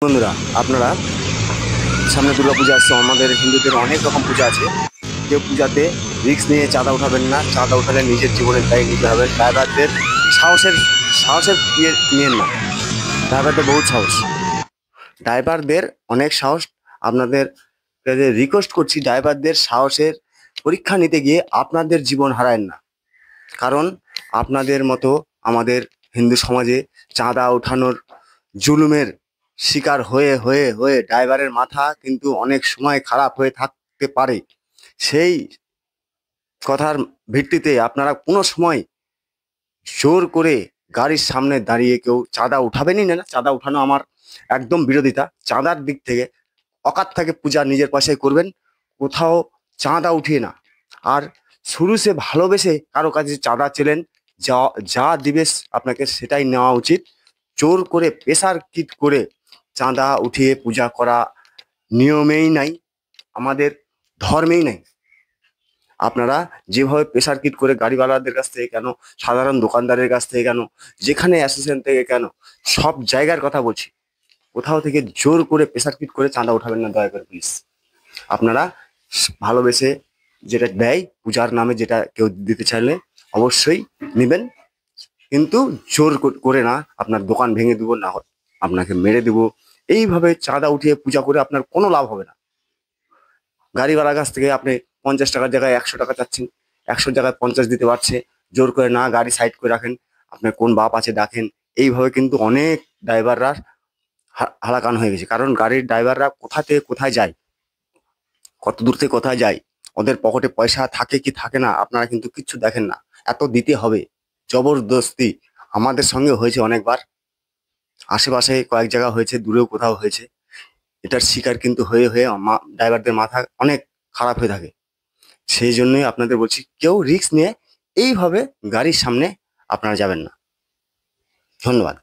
বন্ধুরা, আপনারা সামনে দুর্গাপূজা আসছে। আমাদের হিন্দুদের অনেক রকম পূজা আছে। কেউ পূজাতে রিস্ক নিয়ে চাঁদা উঠাবেন না। চাঁদা উঠালে নিজের জীবনের দায় নিতে হবে। ড্রাইভারদের সাহসের সাহসের ইয়ে নিয়েন না। ড্রাইভারদের বহুত সাহস, ড্রাইভারদের অনেক সাহস। আপনাদের রিকোয়েস্ট করছি, ড্রাইভারদের সাহসের পরীক্ষা নিতে গিয়ে আপনাদের জীবন হারায়েন না। কারণ আপনাদের মতো আমাদের হিন্দু সমাজে চাঁদা ওঠানোর জুলুমের শিকার হয়ে হয়ে হয়ে ড্রাইভারের মাথা কিন্তু অনেক সময় খারাপ হয়ে থাকতে পারে। সেই কথার ভিত্তিতে আপনারা কোনো সময় জোর করে গাড়ির সামনে দাঁড়িয়ে কেউ চাঁদা উঠাবেনই না। চাঁদা উঠানো আমার একদম বিরোধিতা। চাঁদার দিক থেকে অকাত থেকে পূজা নিজের পয়সায় করবেন, কোথাও চাঁদা উঠিয়ে না। আর শুরু সে ভালোবেসে কারো কাছে চাঁদা চেলেন, যা যা দিবে আপনাকে সেটাই নেওয়া উচিত। জোর করে প্রেসার কিট করে চাঁদা উঠিয়ে পূজা করা নিয়মেই নাই, আমাদের ধর্মেই নাই। আপনারা যেভাবে প্রেসার কিট করে গাড়িওয়ালাদের কাছ থেকে কেন, সাধারণ দোকানদারের কাছ থেকে কেন, যেখানে অ্যাসোসিয়েশন থেকে কেন, সব জায়গার কথা বলছি, কোথাও থেকে জোর করে প্রেসার কিট করে চাঁদা উঠাবেন না দয়া করে প্লিজ। আপনারা ভালোবেসে যেটা দেয় পূজার নামে, যেটা কেউ দিতে চাইলে অবশ্যই নেবেন, কিন্তু জোর করে না। আপনার দোকান ভেঙে দেবো, না হয় আপনাকে মেরে দেবো। এইভাবে চাঁদা উঠিয়ে পূজা করে আপনার কোনো লাভ হবে না। গাড়িওয়ালার কাছ থেকে আপনি 50 টাকার জায়গায় 100 টাকা চাচ্ছেন, 100 জায়গায় 50 দিতে পারছে, জোর করে না। গাড়ি সাইড করে রাখেন, আপনার কোন বাপ আছে ডাকেন। এইভাবে কিন্তু অনেক ড্রাইভাররা হালাকান হয়ে গেছে। কারণ গাড়ির ড্রাইভাররা কোথা থেকে কোথায় যায়, কত দূর থেকে কোথায় যায়, ওদের পকেটে পয়সা থাকে কি থাকে না আপনারা কিন্তু কিচ্ছু দেখেন না। এত দিতে হবে জবরদস্তি। আমাদের সঙ্গে হয়েছে অনেকবার, আশেপাশে কয়েক জায়গা হয়েছে, দূরেও কোথাও হয়েছে। এটার শিকার কিন্তু হয়ে হয়ে ড্রাইভারদের মাথা অনেক খারাপ হয়ে থাকে। সেই জন্যই আপনাদের বলছি, কেউ রিস্ক নিয়ে এইভাবে গাড়ির সামনে আপনারা যাবেন না। ধন্যবাদ।